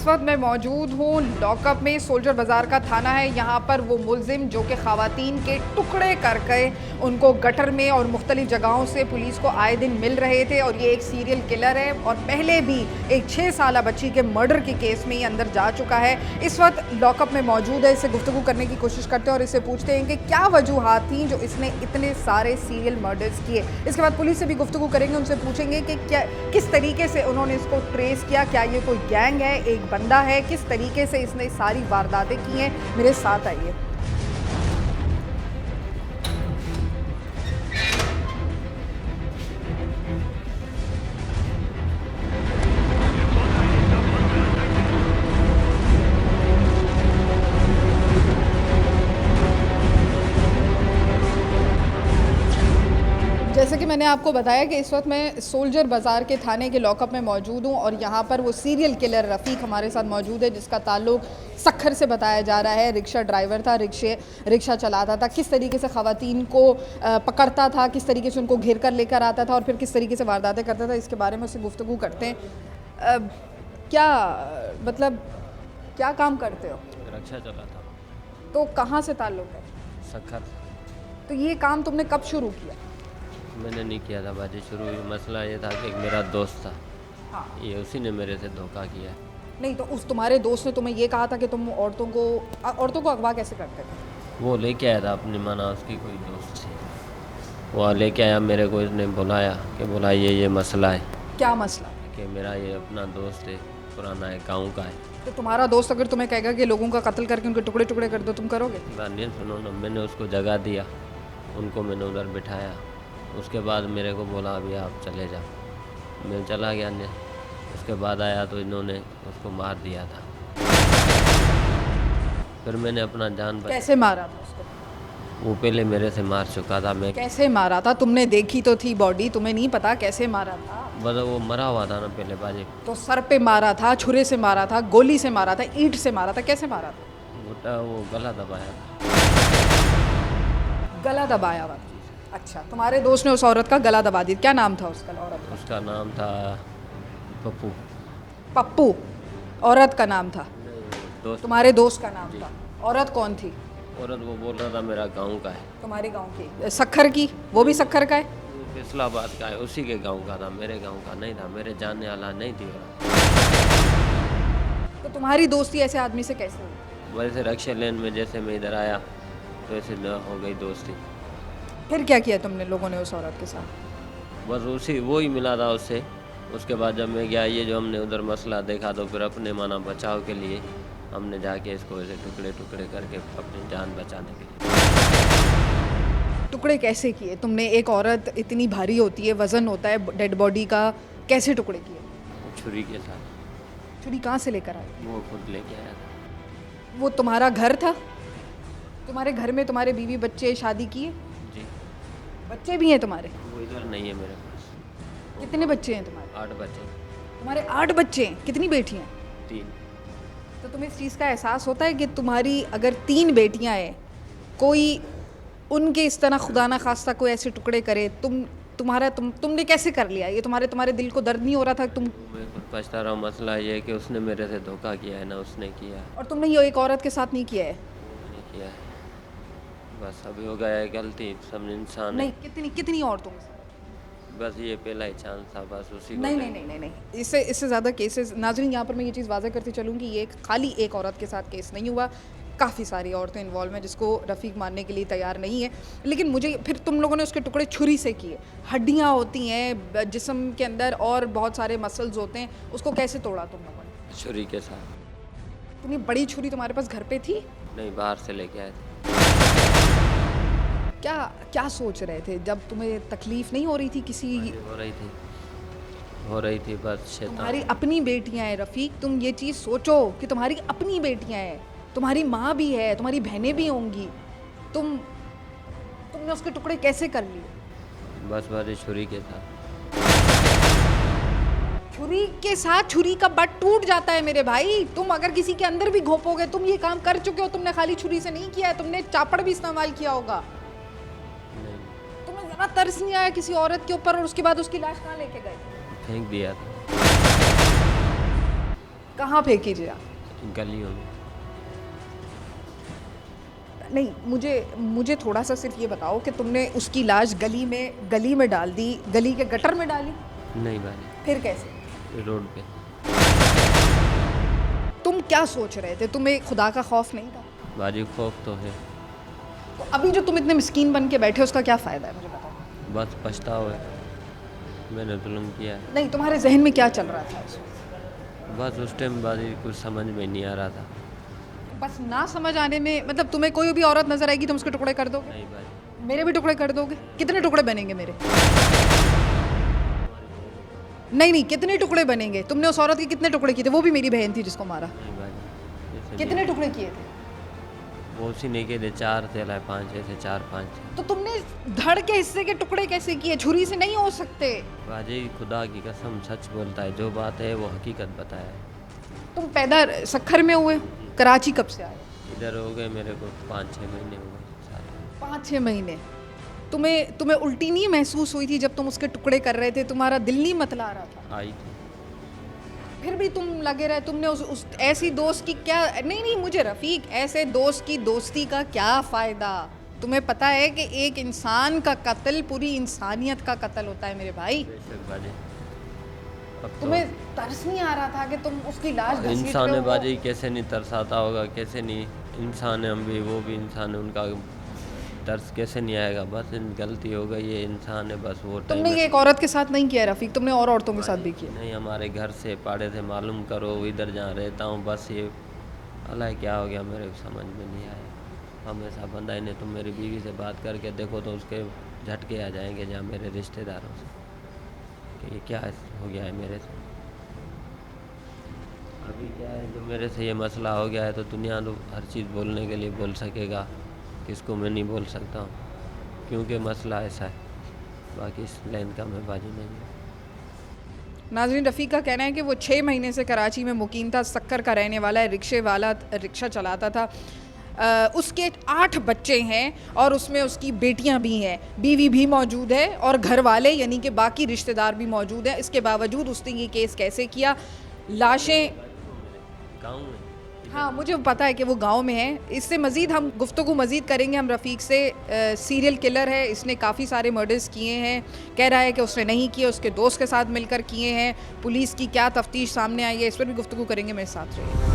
वक्त मैं मौजूद हूँ लॉकअप में। सोल्जर बाज़ार का थाना है। यहाँ पर वो मुलजिम जो कि ख़वातीन के टुकड़े करके उनको गटर में और मुख्तलिफ जगहों से पुलिस को आए दिन मिल रहे थे, और ये एक सीरियल किलर है और पहले भी एक 6 साल बच्ची के मर्डर के केस में ये अंदर जा चुका है। इस वक्त लॉकअप में मौजूद है। इससे गुफ्तगू करने की कोशिश करते हैं और इससे पूछते हैं कि क्या वजूहात थी जो इसने इतने सारे सीरियल मर्डर्स किए। इसके बाद पुलिस से भी गुफ्तगू करेंगे, उनसे पूछेंगे कि क्या किस तरीके से उन्होंने इसको ट्रेस किया, क्या ये कोई गैंग है, एक बंदा है, किस तरीके से इसने सारी वारदातें की हैं। मेरे साथ आइए। जैसे कि मैंने आपको बताया कि इस वक्त मैं सोल्जर बाज़ार के थाने के लॉकअप में मौजूद हूँ और यहाँ पर वो सीरियल किलर रफ़ीक हमारे साथ मौजूद है, जिसका ताल्लुक सक्खर से बताया जा रहा है। रिक्शा ड्राइवर था, रिक्शा चलाता था, किस तरीके से ख़वातीन को पकड़ता था, किस तरीके से उनको घेर कर लेकर आता था और फिर किस तरीके से वारदातें करता था, इसके बारे में उससे गुफ्तगू करते हैं। क्या मतलब क्या काम करते हो? रिक्शा चलाता। तो कहाँ से ताल्लुक़ है? सक्खर। तो ये काम तुमने कब शुरू किया? मैंने नहीं किया था बाजी शुरू। मसला ये था कि एक मेरा दोस्त था। हाँ। ये उसी ने मेरे से धोखा किया। नहीं तो उस तुम्हारे दोस्त ने तुम्हें ये कहा था कि तुम औरतों को अगवा कैसे करते थे? वो लेके आया था अपनी माना, उसकी कोई दोस्त थी, वो लेके आया मेरे को। इसने बुलाया कि बुलाइए, ये मसला है। क्या मसला? कि मेरा ये अपना दोस्त है, पुराना है, गाँव का है। तो तुम्हारा दोस्त अगर तुम्हें कहेगा कि लोगों का कत्ल करके उनके टुकड़े टुकड़े कर दो, तुम करोगे? नहीं, सुनो ना, मैंने उसको जगह दिया, उनको मैंने उधर बिठाया। उसके बाद मेरे को बोला अभी आप चले जाओ। मैं चला गया ने। उसके बाद आया तो इन्होंने उसको मार दिया था। फिर मैंने अपना जान बचा। कैसे मारा था उसको? वो पहले मेरे से मार चुका था। मैं कैसे मारा था? तुमने देखी तो थी बॉडी, तुम्हें नहीं पता कैसे मारा था? बस वो मरा हुआ था ना पहले बाजी। तो सर पे मारा था, छुरे से मारा था, गोली से मारा था, ईंट से मारा था, कैसे मारा था? वो गला दबाया था। गला दबाया हुआ? अच्छा, तुम्हारे दोस्त ने उस औरत का गला दबा दिया। क्या नाम था उसका? औरत का? उसका नाम था पप्पू। पप्पू औरत का नाम था? दोस्त। तुम्हारे दोस्त का नाम था। औरत कौन थी? औरत वो बोल रहा था मेरा गांव का है। तुम्हारे गांव की? सक्खर की? वो भी सक्खर का है? फैसलाबाद का है, उसी के गांव का था, मेरे गांव का नहीं था, मेरे जानने वाला नहीं थी। तो तुम्हारी दोस्ती ऐसे आदमी से कैसे हुई? वैसे रक्षा लेन में जैसे मैं इधर आया तो ऐसे न हो गई दोस्ती। फिर क्या किया तुमने लोगों ने उस औरत के साथ? बस उसी वो ही मिला था उससे। उसके बाद जब मैं गया, ये जो हमने उधर मसला देखा, तो फिर अपने माना बचाव के लिए हमने जाके इसको ऐसे टुकड़े टुकड़े करके अपनी जान बचाने के लिए। टुकड़े कैसे किए तुमने? एक औरत इतनी भारी होती है, वजन होता है डेड बॉडी का, कैसे टुकड़े किए? छुरी के साथ। छुरी कहाँ से लेकर आए? वो खुद लेके आया था। वो तुम्हारा घर था? तुम्हारे घर में तुम्हारे बीवी बच्चे शादी किए? जी। बच्चे भी हैं तुम्हारे? वो इधर नहीं है मेरे पास। कितने बच्चे हैं तुम्हारे? 8 बच्चे। तुम्हारे 8 बच्चे हैं? कितनी बेटियां? 3। तो तुम्हें इस चीज़ का एहसास होता है कि तुम्हारी अगर 3 बेटियां हैं, कोई उनके इस तरह खुदा ना खास्ता कोई ऐसे टुकड़े करे, तुमने कैसे कर लिया ये? तुम्हारे दिल को दर्द नहीं हो रहा था? मैं खुद पछता रहा हूँ। मसला ये है कि उसने मेरे से धोखा किया है ना, उसने किया है। और तुमने ये एक औरत के साथ नहीं किया है? नहीं किया है। बस अभी हो गया है गलती, सब इंसान नहीं। है। कितनी औरतों के साथ? बस ये पहला ही चांस था, बस उसी को। नहीं। इससे ज़्यादा केसेस। नाज़रीन, यहाँ पर मैं ये चीज़ वाज़ह करती चलूँगी, ये खाली एक औरत के साथ केस नहीं हुआ, काफ़ी सारी औरतें इन्वॉल्व हैं जिसको रफ़ीक मानने के लिए तैयार नहीं है। लेकिन मुझे फिर तुम लोगों ने उसके टुकड़े छुरी से किए। हड्डियाँ होती हैं जिस्म के अंदर और बहुत सारे मसल्स होते हैं, उसको कैसे तोड़ा तुम लोगों ने? छुरी के साथ। इतनी बड़ी छुरी तुम्हारे पास घर पे थी? नहीं, बाहर से लेके आए थे। क्या सोच रहे थे जब तुम्हें तकलीफ नहीं हो रही थी किसी? हो रही थी बस शैतान। तुम्हारी अपनी बेटियां हैं रफ़ीक, तुम ये चीज़ सोचो कि तुम्हारी अपनी बेटियां हैं, तुम्हारी माँ भी है, तुम्हारी बहनें भी होंगी। तुमने उसके टुकड़े कैसे कर लिए? बस छुरी के साथ। छुरी के साथ? छुरी का बट टूट जाता है मेरे भाई। तुम अगर किसी के अंदर भी घोंपोगे, तुम ये काम कर चुके हो। तुमने खाली छुरी से नहीं किया है, तुमने चापड़ भी इस्तेमाल किया होगा। नहीं। तुम्हें जरा तरस नहीं आया किसी औरत के ऊपर? और उसके बाद उसकी लाश कहाँ लेके गए? फेंक दिया था। कहाँ फेंकी थी आप? गलियों में। नहीं, मुझे थोड़ा सा सिर्फ ये बताओ कि तुमने उसकी लाश गली में डाल दी, गली के गटर में डाली? नहीं बाजी, फिर कैसे? रोड पे। तुम क्या सोच रहे थे? तुम्हें खुदा का खौफ नहीं था? बाजी खौफ तो है, तो अभी जो तुम इतने मिस्कीन बन के बैठे हो उसका क्या फ़ायदा है, मुझे बताओ। बस पछतावा है, मैंने जुल्म किया है। नहीं, तुम्हारे जहन में क्या चल रहा था उस वक्त? बस उस टाइम बाजी कुछ समझ में नहीं आ रहा था। बस ना समझ आने में मतलब तुम्हें कोई भी औरत नजर आएगी तुम उसके टुकड़े कर दोगे? नहीं बाजी, मेरे भी टुकड़े कर दोगे? कितने टुकड़े बनेंगे मेरे? नहीं, कितने टुकड़े बनेंगे? तुमने उस औरत के कितने टुकड़े किए थे? वो भी मेरी बहन थी जिसको मारा। नहीं बाजी, ऐसे कितने नहीं। टुकड़े किए थे? वो उसी ने के थे 4 थे, 5 ऐसे 4-5। तो तुमने धड़ के हिस्से के टुकड़े कैसे किए? छुरी से नहीं हो सकते। बाजी खुदा की कसम सच बोलता है, जो बात है वो हकीकत बताया है। तुम पैदा सखर में हुए? कराची कब से आए? इधर हो गए मेरे को 5-6 महीने हो गए सारे। 5-6 महीने। तुम्हें उल्टी नहीं महसूस हुई थी जब तुम उसके टुकड़े कर रहे थे? तुम्हारा दिल नहीं मतला रहा था? आई थी। फिर भी तुम लगे रहे। तुमने उस ऐसी दोस्त की क्या? नहीं, मुझे रफ़ीक, ऐसे दोस्त की दोस्ती का क्या फ़ायदा? तुम्हें पता है कि एक इंसान का कत्ल पूरी इंसानियत का कत्ल होता है मेरे भाई। बेशक बाजी, अब तो तुम्हें तरस नहीं आ रहा था कि तुम उसकी लाश घसीट इंसान रहे है हो? बाजी, कैसे नहीं तरसाता होगा, कैसे नहीं। इंसान है हम भी, वो भी इंसान है, उनका तरस कैसे नहीं आएगा। बस गलती हो गई है, इंसान है, बस वो टाइम तुमने ये एक औरत के साथ नहीं किया रफ़ीक, तुमने और औरतों के साथ भी किया। नहीं, हमारे घर से पाड़े से मालूम करो, इधर जहाँ रहता हूँ बस ये अल्लाह क्या हो गया मेरे को समझ में नहीं आया। हमेशा बंदा ही नहीं, तुम मेरी बीवी से बात करके देखो तो उसके झटके आ जाएंगे जहाँ मेरे रिश्तेदारों से कि ये क्या हो गया है मेरे से। अभी क्या है, जो मेरे से ये मसला हो गया है तो दुनिया तो हर चीज़ बोलने के लिए बोल सकेगा, किसको मैं नहीं बोल सकता हूँ क्योंकि मसला ऐसा है। बाकी इस लाइन का मैं बाजी नहीं हूँ। नाज़रीन, रफ़ीक का कहना है कि वो 6 महीने से कराची में मुकीम था, सक्कर का रहने वाला है, रिक्शा चलाता था। उसके 8 बच्चे हैं और उसमें उसकी बेटियां भी हैं, बीवी भी मौजूद है और घर वाले यानी कि बाकी रिश्तेदार भी मौजूद हैं। इसके बावजूद उसने ये केस कैसे किया? लाशें गाँव में हाँ, मुझे पता है कि वो गांव में है। इससे मज़ीद हम गुफ्तगू मज़ीद करेंगे हम रफ़ीक से। सीरियल किलर है, इसने काफ़ी सारे मर्डर्स किए हैं। कह रहा है कि उसने नहीं किए, उसके दोस्त के साथ मिलकर किए हैं। पुलिस की क्या तफ्तीश सामने आई है, इस पर भी गुफ्तगू करेंगे। मेरे साथ रहिए।